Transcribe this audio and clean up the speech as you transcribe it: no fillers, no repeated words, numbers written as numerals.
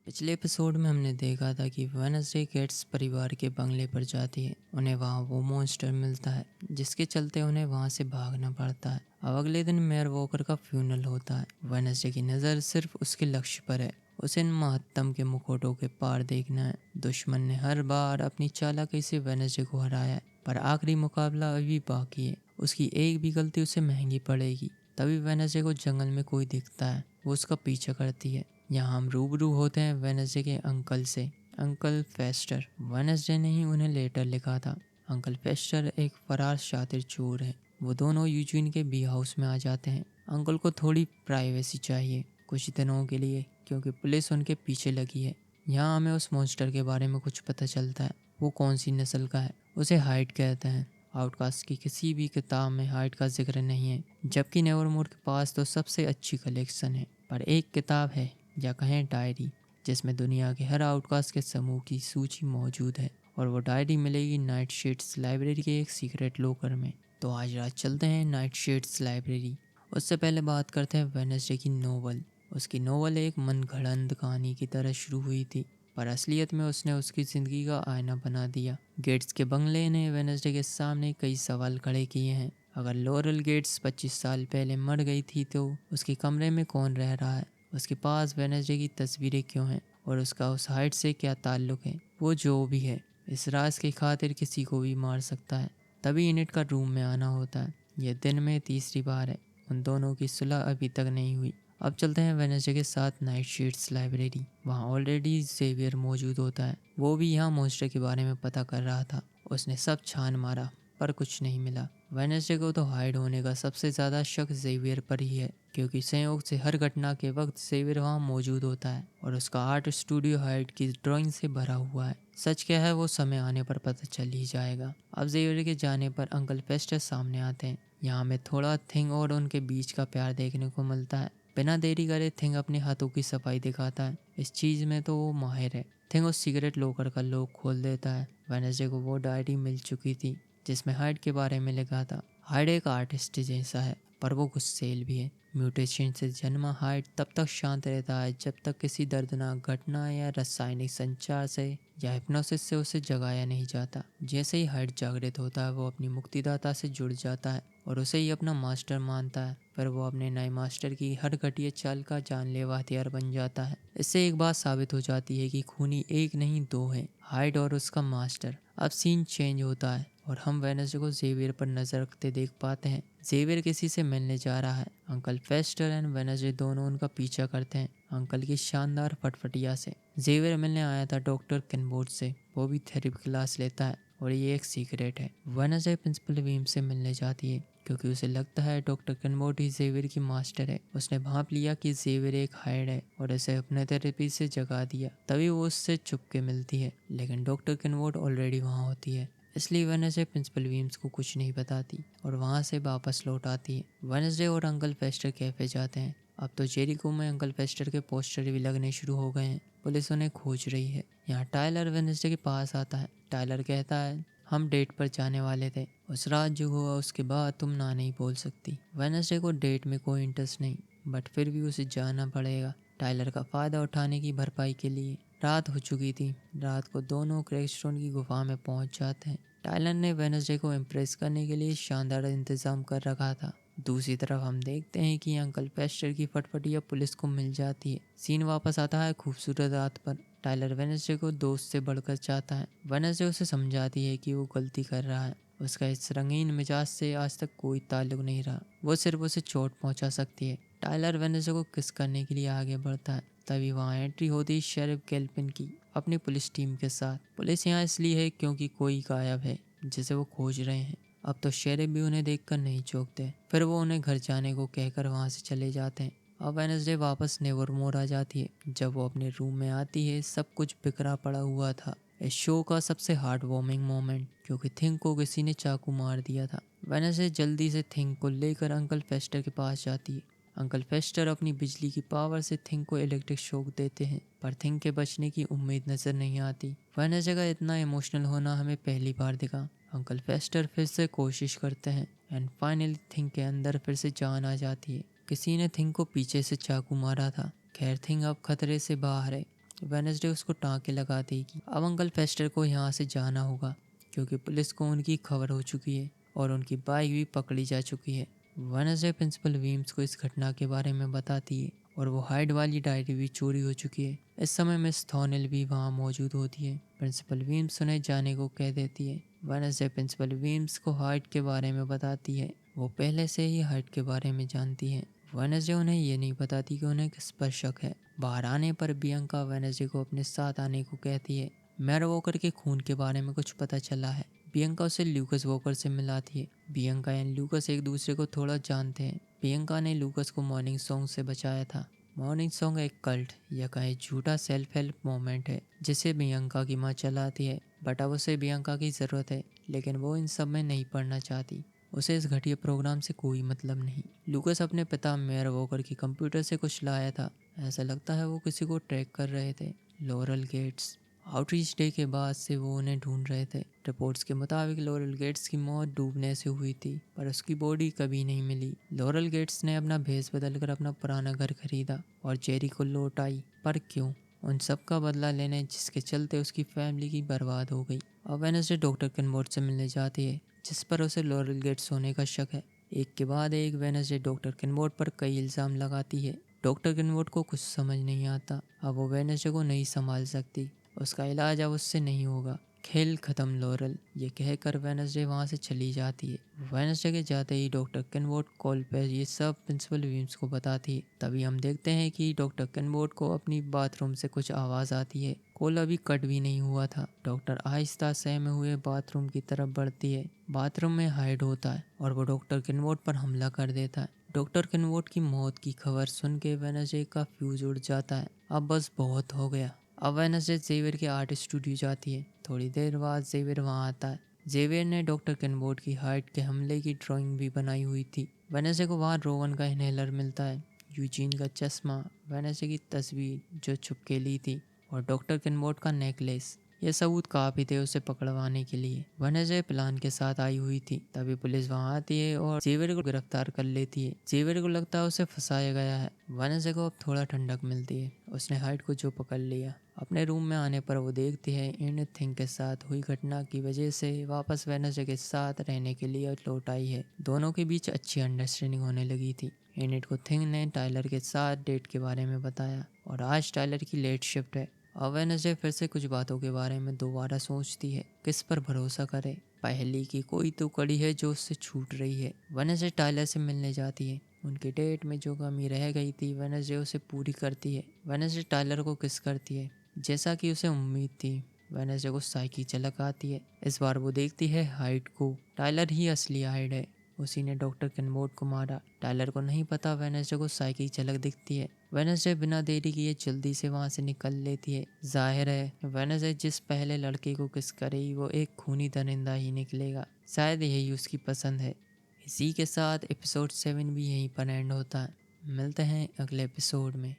पिछले एपिसोड में हमने देखा था कि वेनसडे गेट्स परिवार के बंगले पर जाती है। उन्हें वहाँ वो मॉन्स्टर मिलता है जिसके चलते उन्हें वहाँ से भागना पड़ता है। अब अगले दिन मेयर वॉकर का फ्यूनरल होता है। वेनसडे की नज़र सिर्फ उसके लक्ष्य पर है। उसे इन महत्तम के मुखौटों के पार देखना है। दुश्मन ने हर बार अपनी चालाकी से वेनसडे को हराया है, पर आखिरी मुकाबला अभी बाकी है। उसकी एक भी गलती उसे महंगी पड़ेगी। तभी वेनसडे को जंगल में कोई दिखता है। वो उसका पीछा करती है। यहाँ हम रूबरू होते हैं वेनसडे के अंकल से, अंकल फेस्टर। वेनसडे ने ही उन्हें लेटर लिखा था। अंकल फेस्टर एक फरार शातिर चोर है। वो दोनों यूजीन के बी हाउस में आ जाते हैं। अंकल को थोड़ी प्राइवेसी चाहिए कुछ दिनों के लिए, क्योंकि पुलिस उनके पीछे लगी है। यहाँ हमें उस मॉन्स्टर के बारे में कुछ पता चलता है। वो कौन सी नस्ल का है। उसे हाइड कहते हैं। आउटकास्ट की किसी भी किताब में हाइड का जिक्र नहीं है, जबकि नेवरमोर के पास तो सबसे अच्छी कलेक्शन है। पर एक किताब है, या कहें डायरी, जिसमें दुनिया के हर आउटकास्ट के समूह की सूची मौजूद है। और वो डायरी मिलेगी नाइट शेड्स लाइब्रेरी के एक सीक्रेट लॉकर में। तो आज रात चलते हैं नाइट शेड्स लाइब्रेरी। उससे पहले बात करते हैं वेनसडे की नोवेल। उसकी नोवेल एक मनगढ़ंत कहानी की तरह शुरू हुई थी, पर असलियत में उसने उसकी ज़िंदगी का आईना बना दिया। गेट्स के बंगले ने वेनसडे के सामने कई सवाल खड़े किए हैं। अगर लॉरेल गेट्स 25 साल पहले मर गई थी तो उसके कमरे में कौन रह रहा है? उसके पास वेनसडे की तस्वीरें क्यों हैं? और उसका उस हाइट से क्या ताल्लुक है? वो जो भी है, इस राज की खातिर किसी को भी मार सकता है। तभी इनिट का रूम में आना होता है। यह दिन में तीसरी बार है। उन दोनों की सुलह अभी तक नहीं हुई। अब चलते हैं वेनसडे के साथ नाइट शेड्स लाइब्रेरी। वहाँ ऑलरेडी जेवियर मौजूद होता है। वो भी यहाँ मॉन्स्टर के बारे में पता कर रहा था। उसने सब छान मारा, पर कुछ नहीं मिला। वेनसडे को तो हाइड होने का सबसे ज़्यादा शक जेवियर पर ही है, क्योंकि संयोग से हर घटना के वक्त जेवियर वहाँ मौजूद होता है और उसका आर्ट स्टूडियो हाइड की ड्राइंग से भरा हुआ है। सच क्या है वो समय आने पर पता चल ही जाएगा। अब जेवियर के जाने पर अंकल फेस्टर सामने आते हैं। यहाँ हमें थोड़ा थिंग और उनके बीच का प्यार देखने को मिलता है। बिना देरी करे थिंग अपने हाथों की सफाई दिखाता है। इस चीज़ में तो वो माहिर है। थिंग उस सिगरेट लॉकर का लॉक खोल देता है। वेनसडे को वो डायरी मिल चुकी थी जिसमें हाइड के बारे में लिखा था। हाइड एक आर्टिस्ट जैसा है, पर वो गुस्सैल भी है। म्यूटेशन से जन्मा हाइड तब तक शांत रहता है जब तक किसी दर्दनाक घटना या रासायनिक संचार से या हिप्नोसिस से उसे जगाया नहीं जाता। जैसे ही हाइड जागृत होता है, वो अपनी मुक्तिदाता से जुड़ जाता है और उसे ही अपना मास्टर मानता है। पर वो अपने नए मास्टर की हर घटिया चाल का जानलेवा हथियार बन जाता है। इससे एक बात साबित हो जाती है कि खूनी एक नहीं दो हैं, हाइड और उसका मास्टर। अब सीन चेंज होता है और हम वेनसडे को जेवियर पर नजर रखते देख पाते हैं। जेवियर किसी से मिलने जा रहा है। अंकल फेस्टर एंड वेनसडे दोनों उनका पीछा करते हैं, अंकल की शानदार फटफटिया से। जेवियर मिलने आया था डॉक्टर केनबोर्ड से। वो भी थेरेपी क्लास लेता है और ये एक सीक्रेट है। वेनसडे प्रिंसिपल वीम से मिलने जाती है, क्योंकि उसे लगता है डॉक्टर केनबोर्ड ही जेवियर की मास्टर है। उसने भांप लिया कि जेवियर एक हाइड है और उसे अपने थेरेपी से जगा दिया। तभी वो उससे चुपके मिलती है, लेकिन डॉक्टर केनबोर्ड ऑलरेडी वहाँ होती है। इसलिए वेनसडे प्रिंसिपल वीम्स को कुछ नहीं बताती और वहाँ से वापस लौट आती है। वेनसडे और अंकल फेस्टर कैफे जाते हैं। अब तो जेरिको में अंकल फेस्टर के पोस्टर भी लगने शुरू हो गए हैं। पुलिस उन्हें खोज रही है। यहाँ टाइलर वेनसडे के पास आता है। टाइलर कहता है, हम डेट पर जाने वाले थे। उस रात जो हुआ उसके बाद तुम ना नहीं बोल सकती। वेनसडे को डेट में कोई इंटरेस्ट नहीं, बट फिर भी उसे जाना पड़ेगा टाइलर का फ़ायदा उठाने की भरपाई के लिए। रात हो चुकी थी। रात को दोनों क्रैकस्टोन की गुफा में पहुंच जाते हैं। टाइलर ने वेनसडे को इम्प्रेस करने के लिए शानदार इंतजाम कर रखा था। दूसरी तरफ हम देखते हैं कि अंकल फेस्टर की फटफटिया पुलिस को मिल जाती है। सीन वापस आता है खूबसूरत रात पर। टाइलर वेनसडे को दोस्त से बढ़कर चाहता है। वेनसडे उसे समझाती है कि वो गलती कर रहा है। उसका इस रंगीन मिजाज से आज तक कोई ताल्लुक नहीं रहा। वो सिर्फ उसे चोट पहुंचा सकती है। टाइलर वेनसडे को किस करने के लिए आगे बढ़ता है। तभी वहाँ एंट्री होती है शेरिफ गैल्पिन की अपनी पुलिस टीम के साथ। पुलिस यहाँ इसलिए है क्योंकि कोई गायब है जिसे वो खोज रहे हैं। अब तो शेरिफ भी उन्हें देखकर नहीं चौंकते। फिर वो उन्हें घर जाने को कहकर वहाँ से चले जाते हैं। अब वेनसडे वापस नेवरमोर आ जाती है। जब वो अपने रूम में आती है, सब कुछ बिखरा पड़ा हुआ था। इस शो का सबसे हार्ट वार्मिंग मोमेंट, क्योंकि थिंग को किसी ने चाकू मार दिया था। वेनसडे जल्दी से थिंग को लेकर अंकल फेस्टर के पास जाती है। अंकल फेस्टर अपनी बिजली की पावर से थिंग को इलेक्ट्रिक शॉक देते हैं, पर थिंग के बचने की उम्मीद नजर नहीं आती। वेनसडे का इतना इमोशनल होना हमें पहली बार दिखा। अंकल फेस्टर फिर से कोशिश करते हैं एंड फाइनली थिंग के अंदर फिर से जान आ जाती है। किसी ने थिंग को पीछे से चाकू मारा था। खैर थिंग अब खतरे से बाहर है वेडनेसडे उसको टाँके लगा देगी। अब अंकल फेस्टर को यहाँ से जाना होगा क्योंकि पुलिस को उनकी खबर हो चुकी है और उनकी बाइक भी पकड़ी जा चुकी है। वेडनेसडे प्रिंसिपल वीम्स को इस घटना के बारे में बताती है और वो हाइड वाली डायरी भी चोरी हो चुकी है। इस समय मिस थॉर्नेल भी वहाँ मौजूद होती है। प्रिंसिपल वीम्स उन्हें जाने को कह देती है। वेडनेसडे प्रिंसिपल वीम्स को हाइड के बारे में बताती है। वो पहले से ही हाइड के बारे में जानती है। वेडनेसडे उन्हें ये नहीं बताती कि उन्हें किस पर शक है। बाहर आने पर बियंका वेडनेसडे को अपने साथ आने को कहती है। मैर वॉकर के खून के बारे में कुछ पता चला है। बियंका उसे लूकस वॉकर से मिलाती है। बियंका एंड लूकस एक दूसरे को थोड़ा जानते हैं। बियंका ने लूकस को मॉर्निंग सॉन्ग से बचाया था। मॉर्निंग सॉन्ग एक कल्ट या कहीं झूठा सेल्फ हेल्प मोमेंट है जिसे बियंका की माँ चलाती है, बट अब उसे बियंका की ज़रूरत है, लेकिन वो इन सब में नहीं पढ़ना चाहती। उसे इस घटिया प्रोग्राम से कोई मतलब नहीं। लूकस अपने पिता मेयर वॉकर की कंप्यूटर से कुछ लाया था। ऐसा लगता है वो किसी को ट्रैक कर रहे थे। Lauryl gets. आउटरीच डे के बाद से वो उन्हें ढूंढ रहे थे। रिपोर्ट्स के मुताबिक लॉरल गेट्स की मौत डूबने से हुई थी, पर उसकी बॉडी कभी नहीं मिली। लॉरल गेट्स ने अपना भेस बदलकर अपना पुराना घर खरीदा और जेरी को लौट आई, पर क्यों? उन सब का बदला लेने जिसके चलते उसकी फैमिली की बर्बाद हो गई। अब वेडनेसडे डॉक्टर किनबोर्ड से मिलने जाती है जिस पर उसे लॉरल गेट्स होने का शक है। एक के बाद एक वेडनेसडे डॉक्टर किनबोर्ड पर कई इल्ज़ाम लगाती है। डॉक्टर किनबोर्ड को कुछ समझ नहीं आता। अब वो वेडनेसडे को नहीं संभाल सकती। उसका इलाज अब उससे नहीं होगा। खेल खत्म लॉरल, ये कहकर वेडनेसडे वहाँ से चली जाती है। वेडनेसडे के जाते ही डॉक्टर किनबोर्ड कॉल पर ये सब प्रिंसिपल वीम्स को बताती है। तभी हम देखते हैं कि डॉक्टर किनबोर्ड को अपनी बाथरूम से कुछ आवाज़ आती है। कॉल अभी कट भी नहीं हुआ था। डॉक्टर आहिस्ता सहमे हुए बाथरूम की तरफ बढ़ती है। बाथरूम में हाइड होता है और वो डॉक्टर किनबोर्ड पर हमला कर देता है। डॉक्टर किनबोर्ड की मौत की खबर सुन के वेडनेसडे का फ्यूज उड़ जाता है। अब बस बहुत हो गया। अब वेडनेसडे जेवियर के आर्ट स्टूडियो जाती है। थोड़ी देर बाद जेवियर वहाँ आता है। जेवियर ने डॉक्टर किनबोर्ड की हाइट के हमले की ड्राइंग भी बनाई हुई थी। वेडनेसडे को वहाँ रोवन का इनहेलर मिलता है, यूजीन का चश्मा, वेडनेसडे की तस्वीर जो छुप के ली थी और डॉक्टर किनबोर्ड का नेकलेस। ये सबूत काफ़ी थे उसे पकड़वाने के लिए। वेडनेसडे प्लान के साथ आई हुई थी। तभी पुलिस वहाँ आती है और जेवियर को गिरफ्तार कर लेती है। जेवियर को लगता है उसे फंसाया गया है। वेडनेसडे को अब थोड़ा ठंडक मिलती है। उसने हाइट को जो पकड़ लिया। अपने रूम में आने पर वो देखती है एनिथ थिंग के साथ हुई घटना की वजह से वापस वेडनेसडे के साथ रहने के लिए लौट आई है। दोनों के बीच अच्छी अंडरस्टैंडिंग होने लगी थी। एनिथ को थिंग ने टाइलर के साथ डेट के बारे में बताया और आज टाइलर की लेट शिफ्ट है। अब वेडनेसडे फिर से कुछ बातों के बारे में दोबारा सोचती है, किस पर भरोसा करे। पहली की कोई तो कड़ी है जो उससे छूट रही है। वेडनेसडे टाइलर से मिलने जाती है। उनके डेट में जो कमी रह गई थी वेडनेसडे उसे पूरी करती है। वेडनेसडे टाइलर को किस करती है जैसा कि उसे उम्मीद थी। वेडनेसडे को साइकी झलक आती है। इस बार वो देखती है हाइड को। टाइलर ही असली हाइड है, उसी ने डॉक्टर किनबोर्ड को मारा। टाइलर को नहीं पता वेडनेसडे को साइकी झलक दिखती है। वेडनेसडे बिना देरी किए जल्दी से वहाँ से निकल लेती है। जाहिर है वेडनेसडे जिस पहले लड़के को किस करेगी वो एक खूनी दरिंदा ही निकलेगा। शायद यही उसकी पसंद है। इसी के साथ एपिसोड 7 भी यहीं पर एंड होता है। मिलते हैं अगले एपिसोड में।